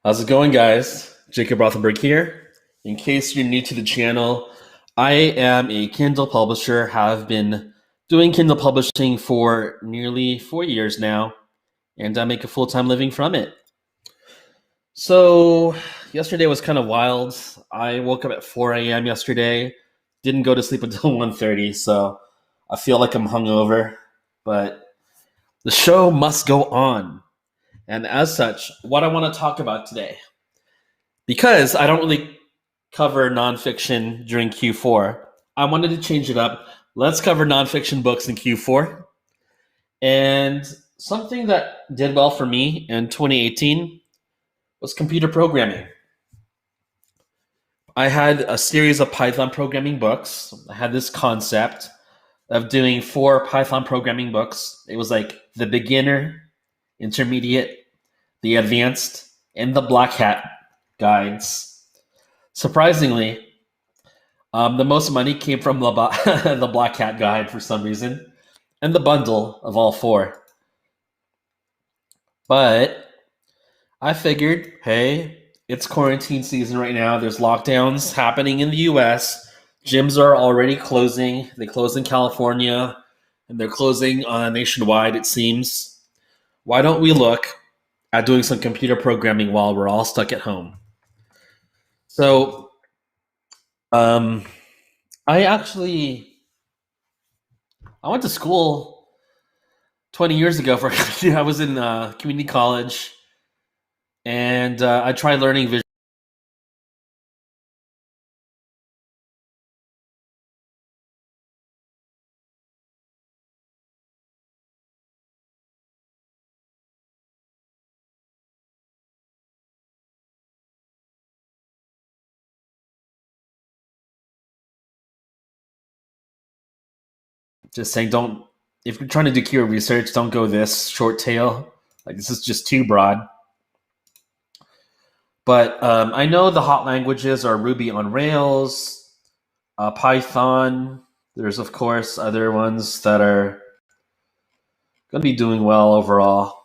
How's it going, guys? Jacob Rothenberg here. In case you're new to the channel, I am a Kindle publisher, have been doing Kindle publishing for nearly 4 years now, and I make a full time living from it. So, yesterday was kind of wild. I woke up at 4 a.m. yesterday, didn't go to sleep until 1:30, so I feel like I'm hungover, but the show must go on. And as such, what I want to talk about today, because I don't really cover nonfiction during Q4, I wanted to change it up. Let's cover nonfiction books in Q4. And something that did well for me in 2018 was computer programming. I had a series of Python programming books. I had this concept of doing 4 Python programming books. It was like the beginner, intermediate, the advanced, and the black hat guides. Surprisingly, the most money came from the, the Black Hat guide for some reason, and the bundle of all 4. But I figured, hey, it's quarantine season right now. There's lockdowns happening in the US. Gyms are already closing. They close in California, and they're closing nationwide, it seems. Why don't we look at doing some computer programming while we're all stuck at home? So, um, I actually I went to school 20 years ago for I was in community college, and I tried learning visual. Just saying, don't, if you're trying to do keyword research, don't go this short tail. Like, this is just too broad. But I know the hot languages are Ruby on Rails, Python. There's, of course, other ones that are going to be doing well overall.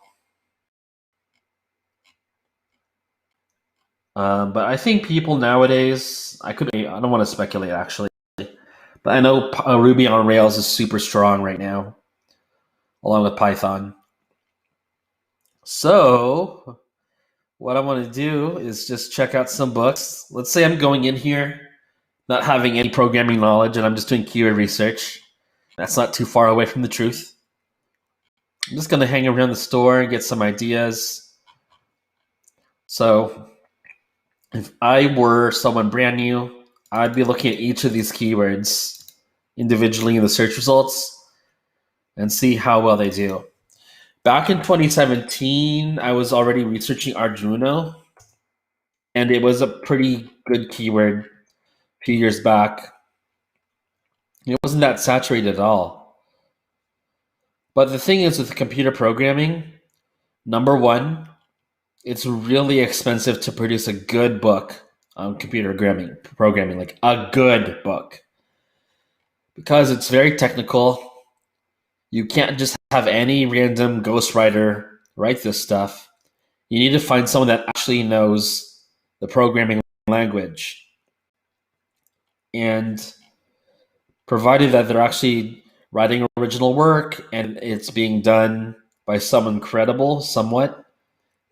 But I think people nowadays, I don't want to speculate actually, but I know Ruby on Rails is super strong right now, along with Python. So, what I want to do is just check out some books. Let's say I'm going in here not having any programming knowledge and I'm just doing keyword research. That's not too far away from the truth. I'm just going to hang around the store and get some ideas. So, if I were someone brand new, I'd be looking at each of these keywords individually in the search results and see how well they do. Back in 2017, I was already researching Arduino, and it was a pretty good keyword a few years back. It wasn't that saturated at all. But the thing is with computer programming, number one, it's really expensive to produce a good book on computer programming, like a good book. Because it's very technical. You can't just have any random ghostwriter write this stuff. You need to find someone that actually knows the programming language. And provided that they're actually writing original work and it's being done by someone credible somewhat,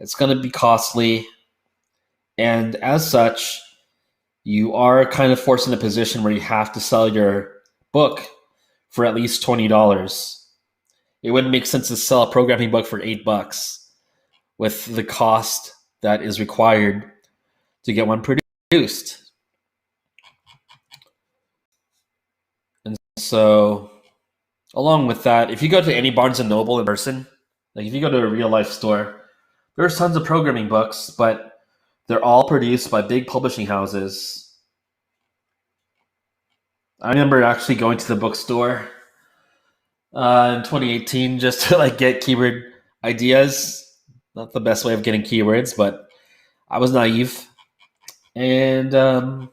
it's going to be costly. And as such, you are kind of forced in a position where you have to sell your book for at least $20. It wouldn't make sense to sell a programming book for $8 with the cost that is required to get one produced. And so, along with that, if you go to any Barnes and Noble in person, like if you go to a real life store, there's tons of programming books, but they're all produced by big publishing houses. I remember actually going to the bookstore in 2018 just to like get keyword ideas. Not the best way of getting keywords, but I was naive. And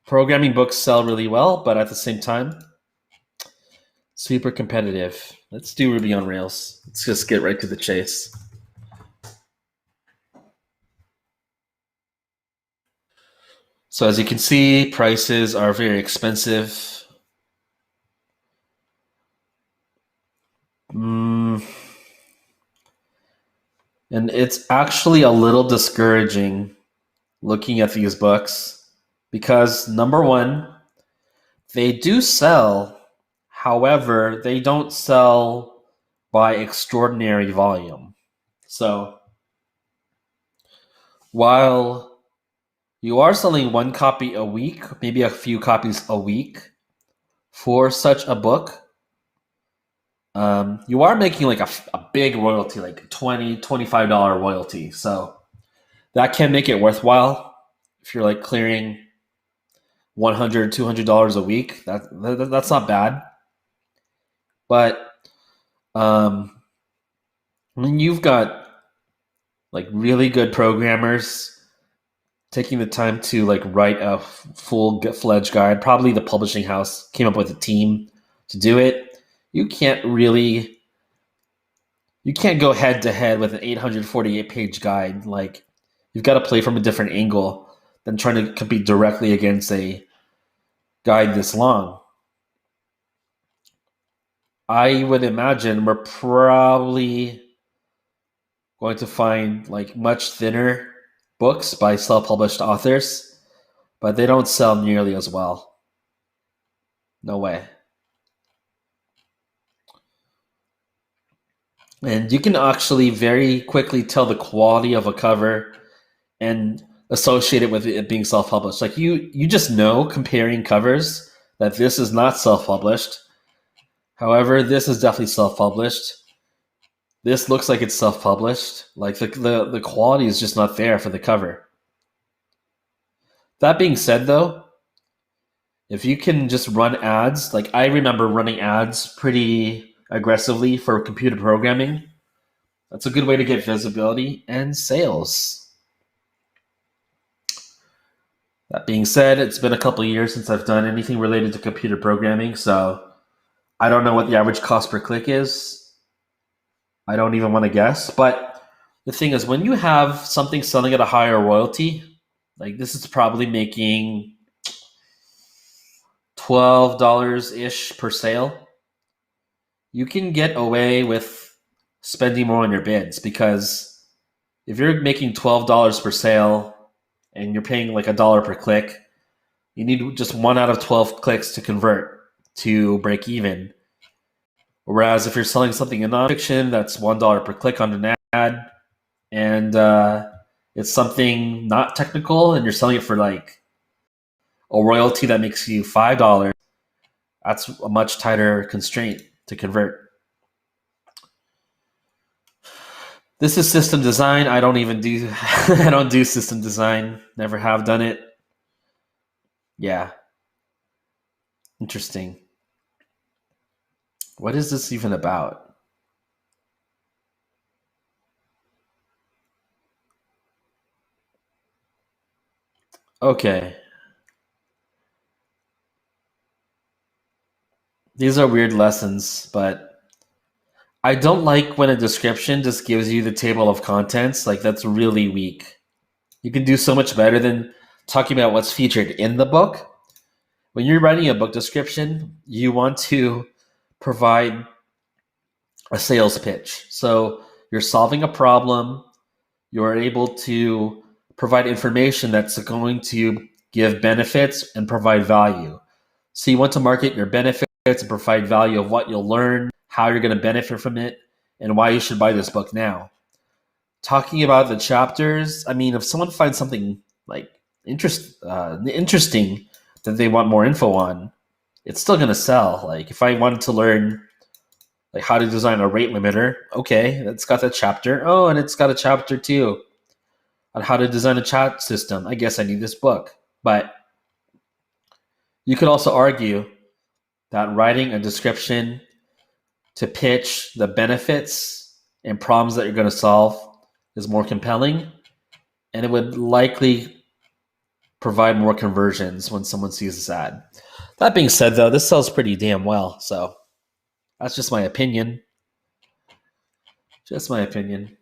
programming books sell really well, but at the same time, super competitive. Let's do Ruby on Rails. Let's just get right to the chase. So as you can see, prices are very expensive. Mm, and it's actually a little discouraging looking at these books because number one, they do sell. However, they don't sell by extraordinary volume. So while you are selling one copy a week, maybe a few copies a week for such a book, you are making like a big royalty, like $20, $25 royalty. So that can make it worthwhile if you're like clearing $100, $200 a week. That's not bad. But when you've got like really good programmers taking the time to like write a full-fledged guide, probably the publishing house came up with a team to do it. You can't really you can't go head to head with an 848 page guide. Like you've got to play from a different angle than trying to compete directly against a guide this long. I would imagine we're probably going to find like much thinner books by self-published authors, but they don't sell nearly as well. No way. And you can actually very quickly tell the quality of a cover and associate it with it being self-published. Like you just know comparing covers that this is not self-published. However, this is definitely self-published. This looks like it's self-published. Like the quality is just not there for the cover. That being said though, if you can just run ads, like I remember running ads pretty aggressively for computer programming, that's a good way to get visibility and sales. That being said, it's been a couple of years since I've done anything related to computer programming, so I don't know what the average cost per click is. I don't even want to guess. But the thing is, when you have something selling at a higher royalty, like this is probably making $12 ish per sale, you can get away with spending more on your bids because if you're making $12 per sale and you're paying like $1 per click, you need just 1 out of 12 clicks to convert to break even. Whereas if you're selling something in nonfiction, that's $1 per click on an ad, and it's something not technical, and you're selling it for like a royalty that makes you $5. That's a much tighter constraint to convert. This is system design. I don't even do I don't do system design. Never have done it. Yeah. Interesting. What is this even about? Okay. These are weird lessons, but I don't like when a description just gives you the table of contents. Like, that's really weak. You can do so much better than talking about what's featured in the book. When you're writing a book description, you want to provide a sales pitch. So you're solving a problem, you're able to provide information that's going to give benefits and provide value. So you want to market your benefits and provide value of what you'll learn, how you're going to benefit from it, and why you should buy this book now. Talking about the chapters, I mean, if someone finds something like interesting that they want more info on, it's still going to sell. Like if I wanted to learn like how to design a rate limiter, okay, it's got that chapter. Oh, and it's got a chapter too on how to design a chat system. I guess I need this book. But you could also argue that writing a description to pitch the benefits and problems that you're going to solve is more compelling, and it would likely provide more conversions when someone sees this ad. That being said, though, this sells pretty damn well, so that's just my opinion. Just my opinion.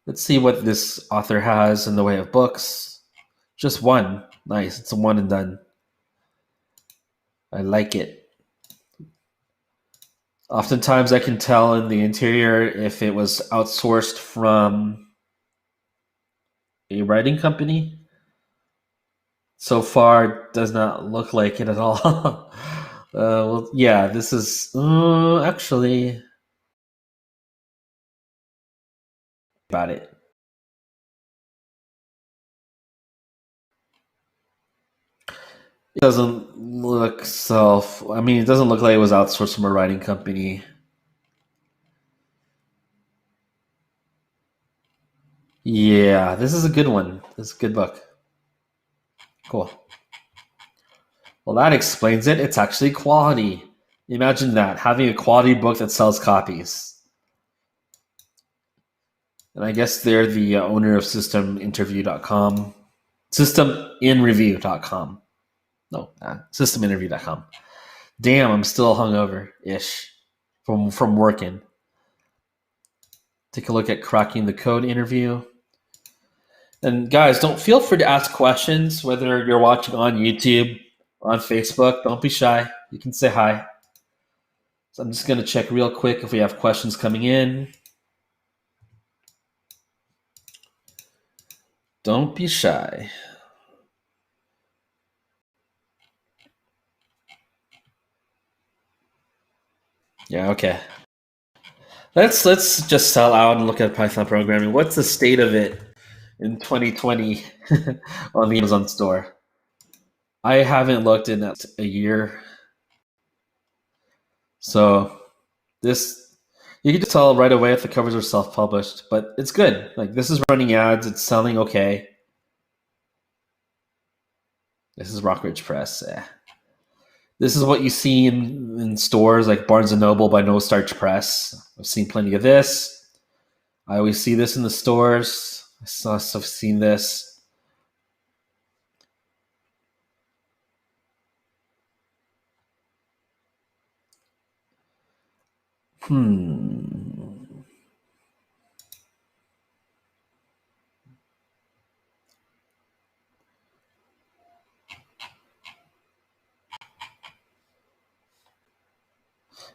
Let's see what this author has in the way of books. Just one. Nice. It's a one and done. I like it. Oftentimes I can tell in the interior if it was outsourced from a writing company. So far, it does not look like it at all. Well, yeah, this is actually about it. It doesn't look self. I mean, it doesn't look like it was outsourced from a writing company. Yeah, this is a good one. This is a good book. Cool. Well, that explains it. It's actually quality. Imagine that, having a quality book that sells copies. And I guess they're the owner of systeminterview.com. Systeminreview.com. No, systeminterview.com. Damn, I'm still hungover ish from working. Take a look at cracking the code interview. And guys, don't feel free to ask questions, whether you're watching on YouTube, on Facebook. Don't be shy. You can say hi. So I'm just going to check real quick if we have questions coming in. Don't be shy. Yeah, okay. Let's just sell out and look at Python programming. What's the state of it in 2020 on the Amazon store? I haven't looked in a year. So this, you can just tell right away if the covers are self-published, but it's good. Like, this is running ads, it's selling okay. This is Rockridge Press. Yeah. This is what you see in stores like Barnes & Noble by No Starch Press. I've seen plenty of this. I always see this in the stores. I've seen this.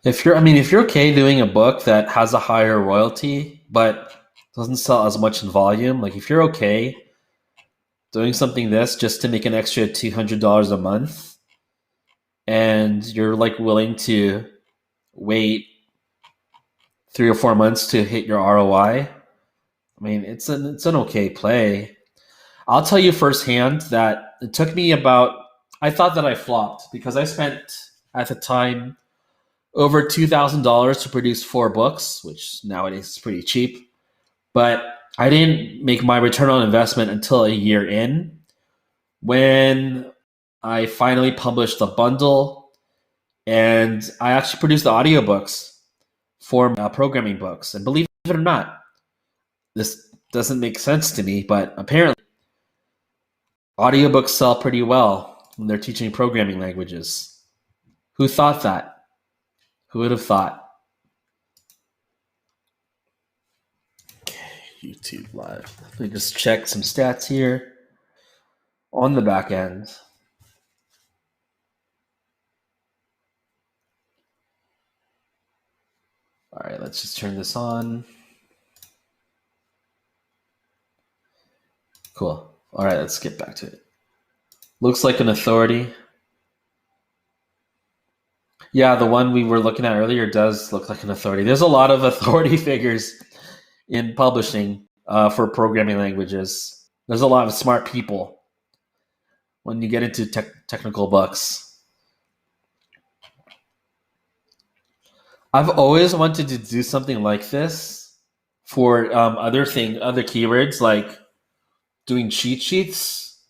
If you're okay doing a book that has a higher royalty but doesn't sell as much in volume, like if you're okay doing something this just to make an extra $200 a month, and you're like willing to wait 3 or 4 months to hit your ROI, I mean, it's an okay play. I'll tell you firsthand that it took me about. I thought that I flopped because I spent at the time over $2,000 to produce 4 books, which nowadays is pretty cheap. But I didn't make my return on investment until a year in, when I finally published the bundle, and I actually produced the audiobooks for programming books. And believe it or not, this doesn't make sense to me, but apparently audiobooks sell pretty well when they're teaching programming languages. Who thought that? Who would have thought? Okay, YouTube Live. Let me just check some stats here on the back end. All right, let's just turn this on. Cool. All right, let's get back to it. Looks like an authority. Yeah, the one we were looking at earlier does look like an authority. There's a lot of authority figures in publishing for programming languages. There's a lot of smart people when you get into technical books. I've always wanted to do something like this for other keywords, like doing cheat sheets.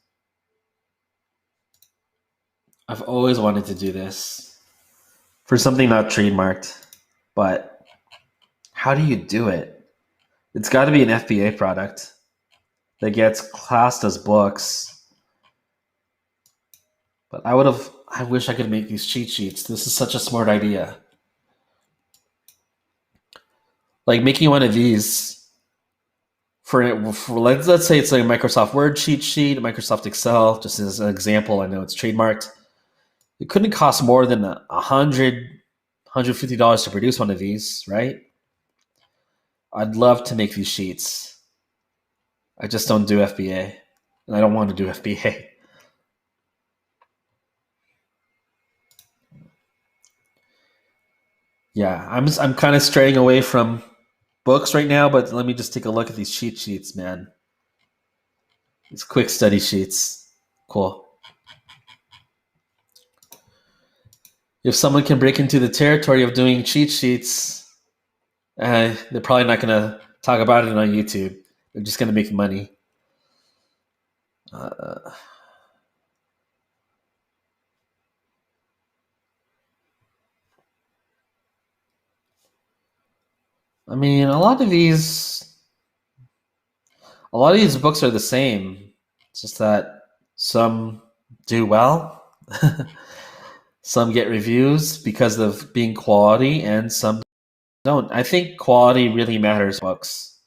I've always wanted to do this for something not trademarked, but how do you do it? It's got to be an FBA product that gets classed as books. But I wish I could make these cheat sheets. This is such a smart idea. Like making one of these for let's say it's like a Microsoft Word cheat sheet, Microsoft Excel, just as an example. I know it's trademarked. It couldn't cost more than $150 to produce one of these, right? I'd love to make these sheets. I just don't do FBA, and I don't want to do FBA. Yeah, I'm kind of straying away from books right now, but let me just take a look at these cheat sheets, man. These quick study sheets. Cool. If someone can break into the territory of doing cheat sheets, they're probably not going to talk about it on YouTube. They're just going to make money. I mean, a lot of these books are the same. It's just that some do well, some get reviews because of being quality, and some don't. I think quality really matters in books.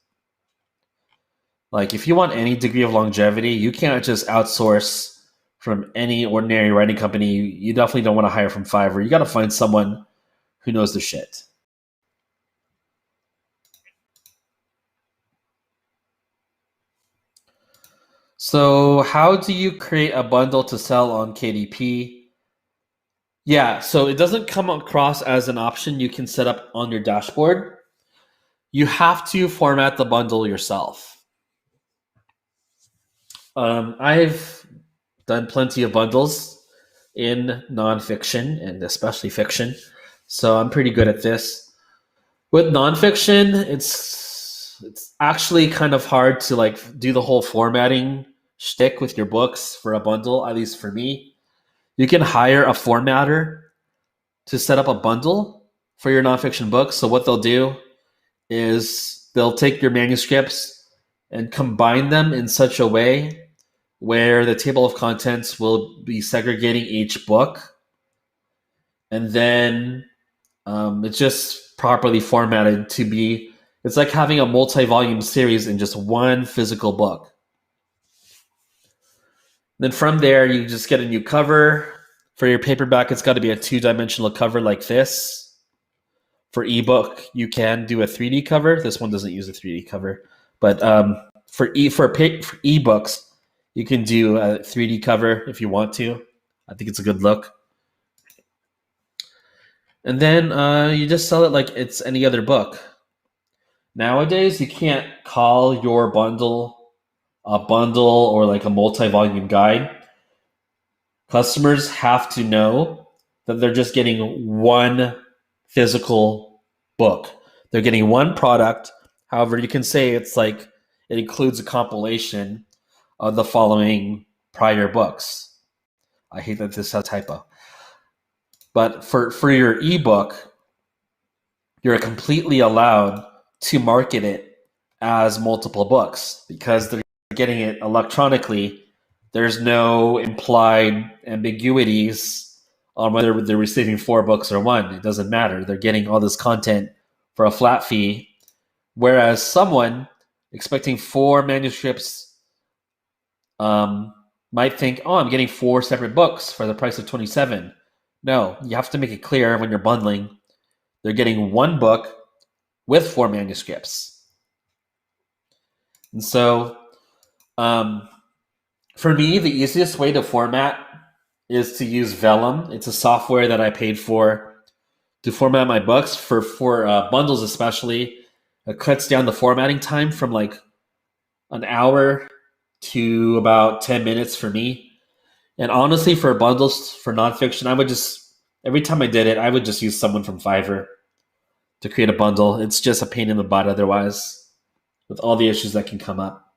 Like, if you want any degree of longevity, you can't just outsource from any ordinary writing company. You definitely don't want to hire from Fiverr. You got to find someone who knows their shit. So, how do you create a bundle to sell on KDP? Yeah, so it doesn't come across as an option you can set up on your dashboard. You have to format the bundle yourself. I've done plenty of bundles in nonfiction and especially fiction, so I'm pretty good at this. With nonfiction, it's actually kind of hard to like do the whole formatting shtick with your books for a bundle. At least for me, you can hire a formatter to set up a bundle for your nonfiction books. So what they'll do is they'll take your manuscripts and combine them in such a way where the table of contents will be segregating each book, and then it's just properly formatted to be. It's like having a multi-volume series in just one physical book. Then from there, you just get a new cover. For your paperback, it's got to be a two-dimensional cover like this. For ebook, you can do a 3D cover. This one doesn't use a 3D cover, but for ebooks, you can do a 3D cover if you want to. I think it's a good look. And then you just sell it like it's any other book. Nowadays, you can't call your bundle a bundle or like a multi-volume guide. Customers have to know that they're just getting one physical book. They're getting one product. However, you can say it's like it includes a compilation of the following prior books. I hate that this has a typo. But for your ebook, you're completely allowed to market it as multiple books because they're getting it electronically. There's no implied ambiguities on whether they're receiving 4 books or 1. It doesn't matter. They're getting all this content for a flat fee. Whereas someone expecting 4 manuscripts might think, oh, I'm getting 4 separate books for the price of 27. No, you have to make it clear when you're bundling. They're getting 1 book with 4 manuscripts. And so for me, the easiest way to format is to use Vellum. It's a software that I paid for to format my books for bundles especially. It cuts down the formatting time from like an hour to about 10 minutes for me. And honestly, for bundles for nonfiction, I would just, every time I did it, I would just use someone from Fiverr to create a bundle. It's just a pain in the butt otherwise, with all the issues that can come up.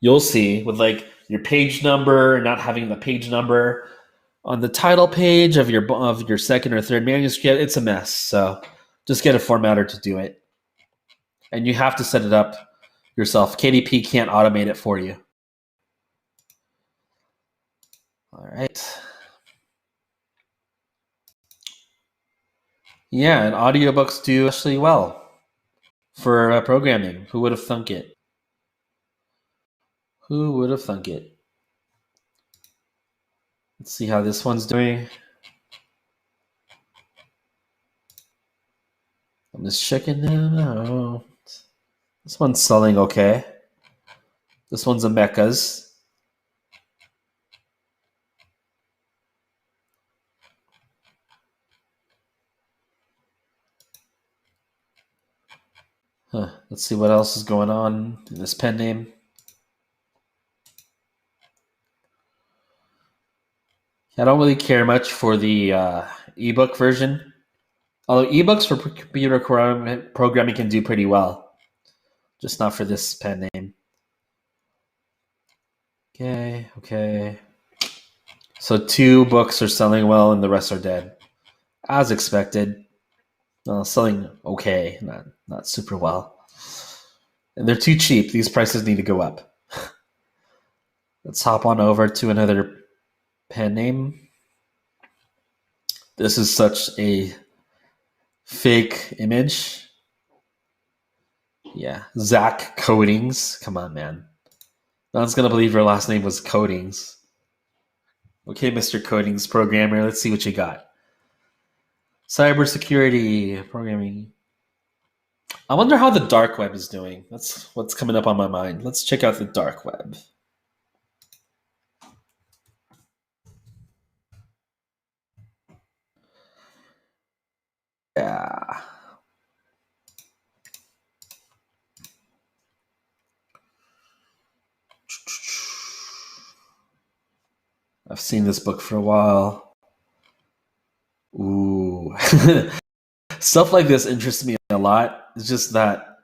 You'll see with like your page number, not having the page number on the title page of your second or third manuscript, it's a mess. So just get a formatter to do it. And you have to set it up yourself. KDP can't automate it for you. All right. Yeah, and audiobooks do actually well. for programming. Who would have thunk it? Who would have thunk it? Let's see how this one's doing. I'm just checking now. This one's selling okay. This one's a mechas. Let's see what else is going on in this pen name. I don't really care much for the ebook version. Although ebooks for computer programming can do pretty well. Just not for this pen name. Okay. So 2 books are selling well and the rest are dead. As expected. Selling okay, not super well. And they're too cheap. These prices need to go up. Let's hop on over to another pen name. This is such a fake image. Yeah, Zach Coatings. Come on, man. No one's gonna believe your last name was Coatings. Okay, Mr. Coatings programmer, let's see what you got. Cybersecurity programming. I wonder how the dark web is doing. That's what's coming up on my mind. Let's check out the dark web. Yeah. I've seen this book for a while. Ooh. Stuff like this interests me a lot. It's just that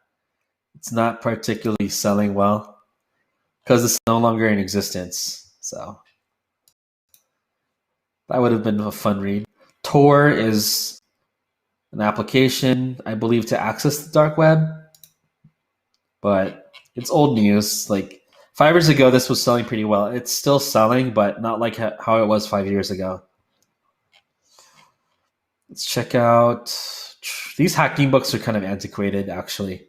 it's not particularly selling well because it's no longer in existence. So that would have been a fun read. Tor is an application, I believe, to access the dark web, but it's old news. Like 5 years ago, this was selling pretty well. It's still selling, but not like how it was 5 years ago. Let's check out. These hacking books are kind of antiquated, actually.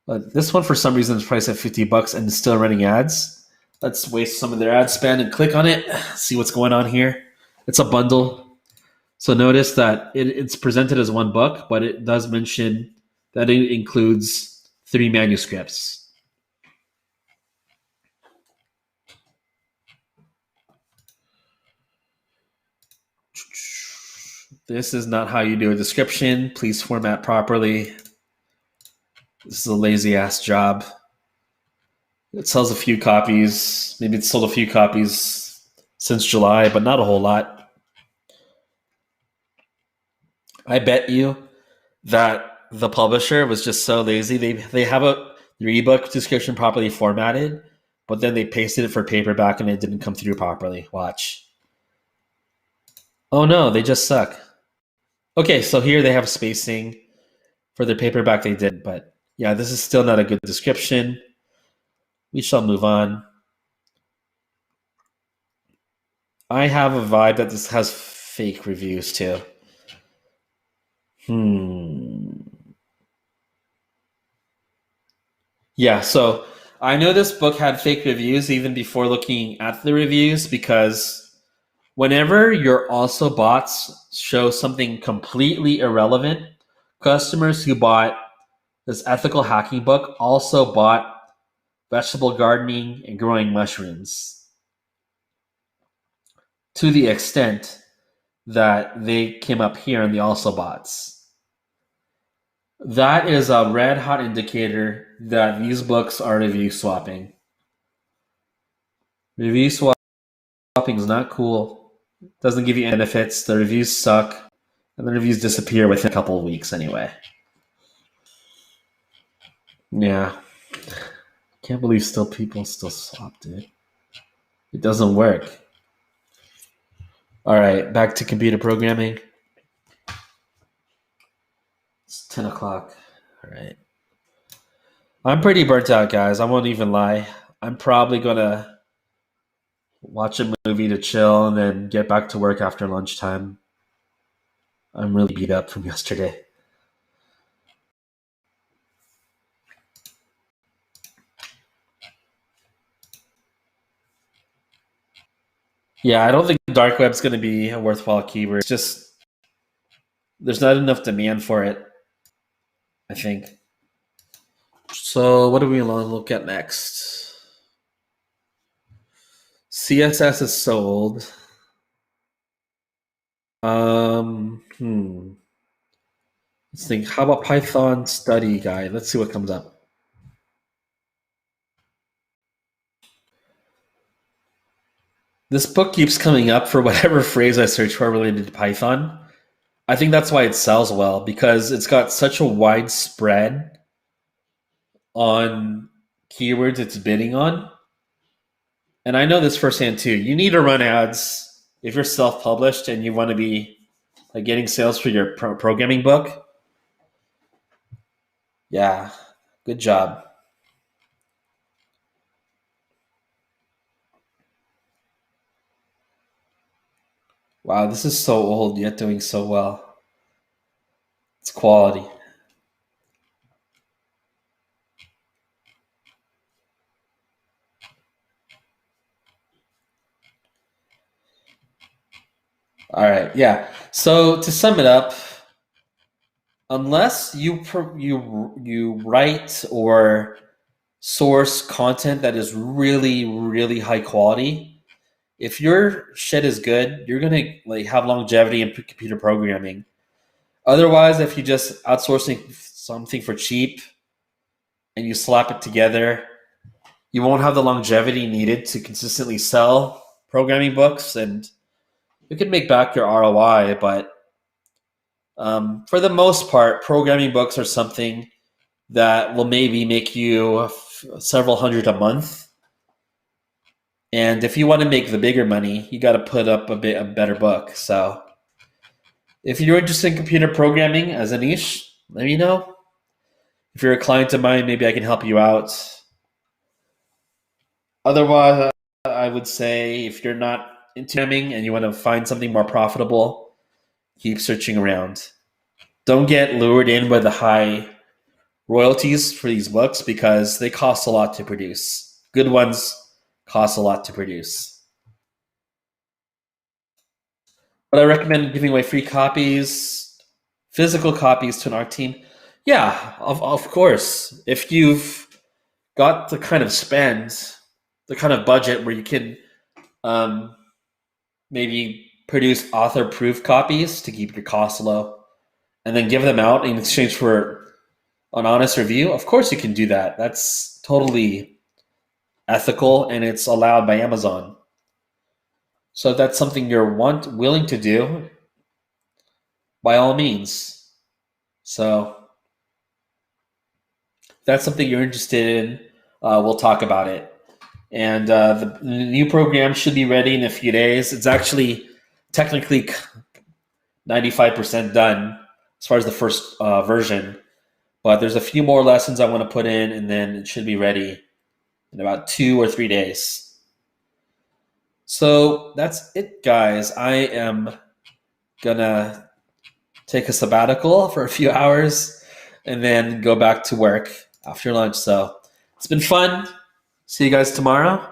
But this one, for some reason, is priced at $50 and is still running ads. Let's waste some of their ad spend and click on it. See what's going on here. It's a bundle. So notice that it's presented as one book, but it does mention that it includes 3 manuscripts. This is not how you do a description. Please format properly. This is a lazy ass job. It sells a few copies. Maybe it's sold a few copies since July, but not a whole lot. I bet you that the publisher was just so lazy. They have their ebook description properly formatted, but then they pasted it for paperback and it didn't come through properly. Watch. Oh no, they just suck. Okay, so here they have spacing. For their paperback they did, but yeah, this is still not a good description. We shall move on. I have a vibe that this has fake reviews too. Yeah, so I know this book had fake reviews even before looking at the reviews because whenever your also bots show something completely irrelevant, customers who bought this ethical hacking book also bought vegetable gardening and growing mushrooms to the extent that they came up here in the also bots. That is a red hot indicator that these books are review swapping. Review swapping is not cool. Doesn't give you benefits. The reviews suck. And the reviews disappear within a couple of weeks anyway. Yeah. Can't believe people still swapped it. It doesn't work. All right, back to computer programming. It's 10 o'clock. All right. I'm pretty burnt out, guys. I won't even lie. I'm probably going to watch a movie to chill and then get back to work after lunchtime. I'm really beat up from yesterday. Yeah, I don't think dark web's going to be a worthwhile keyword. It's just there's not enough demand for it, I think. So what do we want to look at next? CSS is sold. Let's think. How about Python study guide? Let's see what comes up. This book keeps coming up for whatever phrase I search for related to Python. I think that's why it sells well because it's got such a wide spread on keywords it's bidding on. And I know this firsthand too. You need to run ads if you're self-published and you want to be like getting sales for your programming book. Yeah, good job. Wow, this is so old yet doing so well. It's quality. All right, yeah. So to sum it up, unless you write or source content that is really really high quality, if your shit is good, you're gonna like have longevity in computer programming. Otherwise, if you just outsourcing something for cheap and you slap it together, you won't have the longevity needed to consistently sell programming books, and you can make back your ROI. But for the most part, programming books are something that will maybe make you several hundred a month. And if you want to make the bigger money, you got to put up a better book. So if you're interested in computer programming as a niche, let me know. If you're a client of mine, maybe I can help you out. Otherwise, I would say if you're not into programming and you want to find something more profitable, keep searching around. Don't get lured in by the high royalties for these books because they cost a lot to produce. Good ones cost a lot to produce. But I recommend giving away free copies, physical copies to an art team. Yeah, of course. If you've got the kind of spend, the kind of budget where you can um, maybe produce author proof copies to keep your costs low and then give them out in exchange for an honest review, of course you can do that. That's totally ethical and it's allowed by Amazon. So if that's something you're willing to do, by all means. So if that's something you're interested in, we'll talk about it. And the new program should be ready in a few days. It's actually technically 95% done as far as the first version, but there's a few more lessons I want to put in, and then it should be ready in about 2 or 3 days. So that's it, guys. I am gonna take a sabbatical for a few hours and then go back to work after lunch. So it's been fun. See you guys tomorrow.